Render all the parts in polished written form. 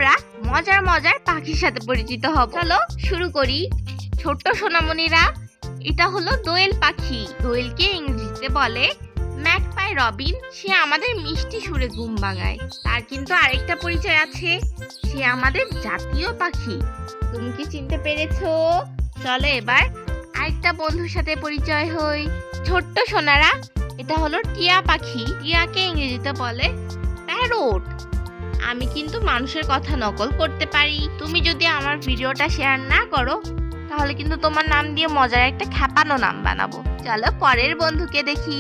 আমরা মজার মজার পাখির সাথে পরিচিত হব। চলো শুরু করি। ছোট্ট সোনামণিরা, এটা হলো দোয়েল পাখি। দোয়েলকে ইংরেজিতে বলে ম্যাকপাই রবিন। সে আমাদের মিষ্টি সুরে ঘুম ভাঙায়। তার কিন্তু আরেকটা পরিচয় আছে, সে আমাদের জাতীয় পাখি। তুমি কি চিনতে পেরেছো? চলো এবার আরেকটা বন্ধুর সাথে পরিচয় হই। ছোট্ট সোনারা, এটা হলো টিয়া পাখি। টিয়াকে ইংরেজিতে বলে প্যারট। আমি কিন্তু মানুষের কথা নকল করতে পারি। তুমি যদি আমার ভিডিওটা শেয়ার না করো তাহলে কিন্তু তোমার নাম দিয়ে মজার একটা খ্যাপানো নাম বানাবো। চলো পরের বন্ধুকে দেখি।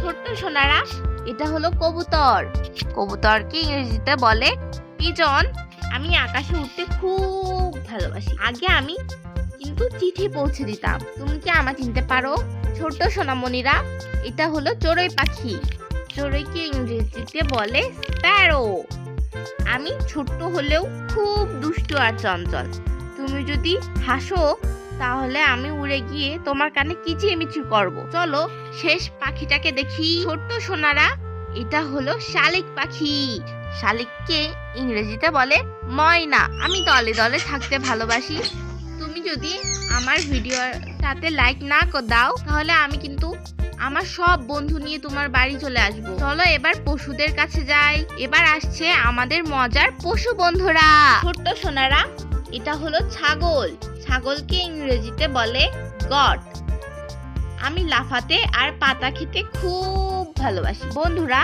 ছোট্ট সোনারা, এটা হলো কবুতর। কবুতরকে ইংরেজিতে বলে পিজন। আমি আকাশে উঠতে খুব ভালোবাসি। আগে আমি কিন্তু চিঠি পৌঁছে দিতাম। তুমি কি আমার চিনতে পারো? ছোট্ট সোনামণিরা, এটা হলো চড়ুই পাখি। চড়ুইকে ইংরেজিতে বলে স্প্যারো। আমি ছোট্ট হলেও খুব দুষ্টু আর চঞ্চল। তুমি যদি হাসো তাহলে আমি উড়ে গিয়ে তোমার কানে কিচিমিচি করব। চলো শেষ পাখিটাকে দেখি। ছোট্ট সোনারা, এটা হলো শালিক পাখি। শালিককে ইংরেজিতে বলে ময়না। আমি দলে দলে থাকতে ভালোবাসি। তুমি যদি আমার ভিডিওটাতে লাইক না দাও তাহলে আমি কিন্তু আমার সব বন্ধু নিয়ে তোমার বাড়ি চলে আসবো। চলো এবার পশুদের কাছে যাই। এবার আসছে আমাদের মজার পশু বন্ধুরা। ছোট্ট সোনারা, এটা হলো ছাগল। ছাগলকে ইংরেজিতে বলে গট। আমি লাফাতে আর পাতা খেতে খুব ভালোবাসি। বন্ধুরা,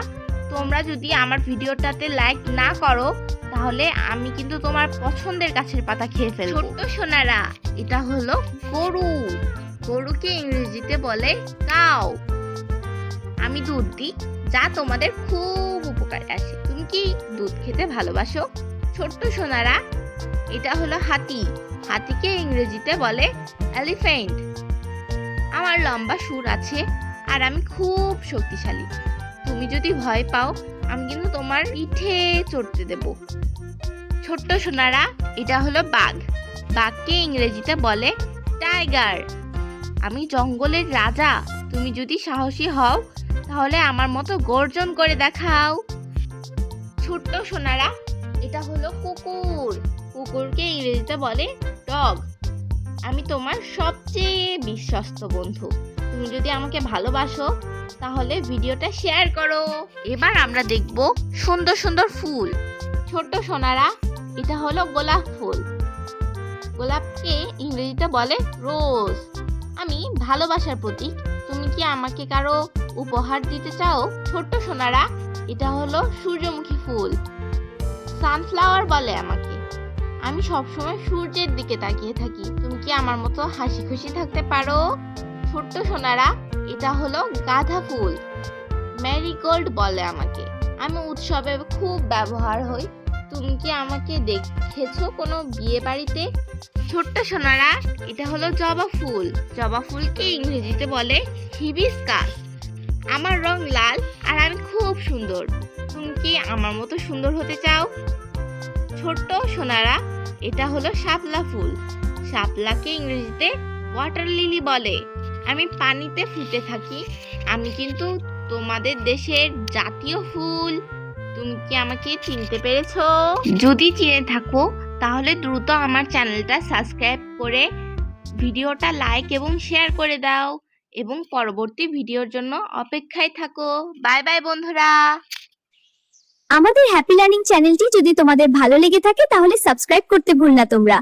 তোমরা যদি আমার ভিডিওটাতে লাইক না করো তাহলে আমি কিন্তু তোমার পছন্দের গাছের পাতা খেয়ে ফেলবো। ছোট্ট সোনারা, এটা হলো গরু। গরুকে ইংরেজিতে বলে কাউ। আমি দুধ দিই, যা তোমাদের খুব উপকারে আসে। তুমি কি দুধ খেতে ভালোবাসো? ছোট্ট সোনারা, এটা হলো হাতি। হাতিকে ইংরেজিতে বলে এলিফ্যান্ট। আমার লম্বা সুর আছে আর আমি খুব শক্তিশালী। তুমি যদি ভয় পাও আমি কিন্তু তোমার পিঠে চড়তে দেব। ছোট্ট সোনারা, এটা হলো বাঘ। বাঘকে ইংরেজিতে বলে টাইগার। আমি জঙ্গলের রাজা। তুমি যদি সাহসী হও তাহলে আমার মতো গর্জন করে দেখাও। ছোট্ট সোনারা, এটা হলো কুকুর। কুকুরকে ইংরেজিতে বলে ডগ। আমি তোমার সবচেয়ে বিশ্বস্ত বন্ধু। তুমি যদি আমাকে ভালোবাসো তাহলে ভিডিওটা শেয়ার করো। এবার আমরা দেখব সুন্দর সুন্দর ফুল। ছোট্ট সোনারা, এটা হলো গোলাপ ফুল। গোলাপকে ইংরেজিতে বলে রোজ। আমি ভালোবাসার প্রতীক। তুমি কি আমাকে কারো উপহার দিতে চাও? ছোট্ট সোনারা, এটা হলো সূর্যমুখী ফুল। সানফ্লাওয়ার বলে আমাকে। আমি সবসময় সূর্যের দিকে তাকিয়ে থাকি। তুমি কি আমার মতো হাসি খুশি থাকতে পারো? ছোট্ট সোনারা, এটা হলো গাঁদা ফুল। ম্যারিগোল্ড বলে আমাকে। আমি উৎসবে খুব ব্যবহার হই। তুমি কি আমাকে দেখেছো কোনো বিয়ে বাড়িতে? ছোট্ট সোনারা, এটা হলো জবা ফুল। জবা ফুলকে ইংরেজিতে বলে হিবিস্কাস। আমার রং লাল আর আমি খুব সুন্দর। তুমি কি আমার মতো সুন্দর হতে চাও? ছোট্ট সোনারা, এটা হলো শাপলা ফুল। শাপলাকে ইংরেজিতে ওয়াটার লিলি বলে। আমি পানিতে ফুটে থাকি। আমি কিন্তু তোমাদের দেশের জাতীয় ফুল। তুমি কি আমাকে চিনতে পেরেছো? যদি চিনে থাকো তাহলে দ্রুত আমার চ্যানেলটা সাবস্ক্রাইব করে ভিডিওটা লাইক এবং শেয়ার করে দাও এবং পরবর্তী ভিডিওর জন্য অপেক্ষায় থাকো। বাই বাই বন্ধুরা। আমাদের হ্যাপি লার্নিং চ্যানেলটি যদি তোমাদের ভালো লেগে থাকে তাহলে সাবস্ক্রাইব করতে ভুল না তোমরা।